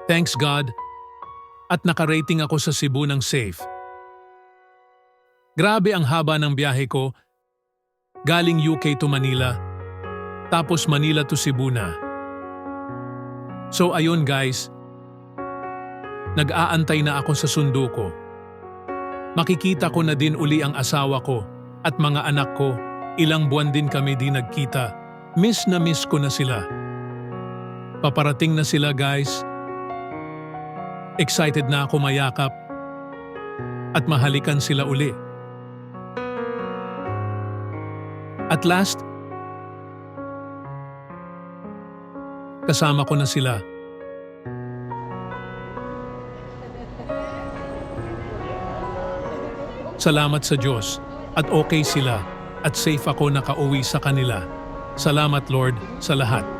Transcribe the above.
Thanks God. At nakarating ako sa Cebu ng safe. Grabe ang haba ng biyahe ko. Galing UK to Manila. Tapos Manila to Cebu na. So ayun guys. Nag-aantay na ako sa sundo ko. Makikita ko na din uli ang asawa ko at mga anak ko. Ilang buwan din kami di nagkita. Miss na miss ko na sila. Paparating na sila guys. Excited na ako mayakap at mahalikan sila uli. At last, kasama ko na sila. Salamat sa Diyos at okay sila at safe ako nakauwi sa kanila. Salamat Lord sa lahat.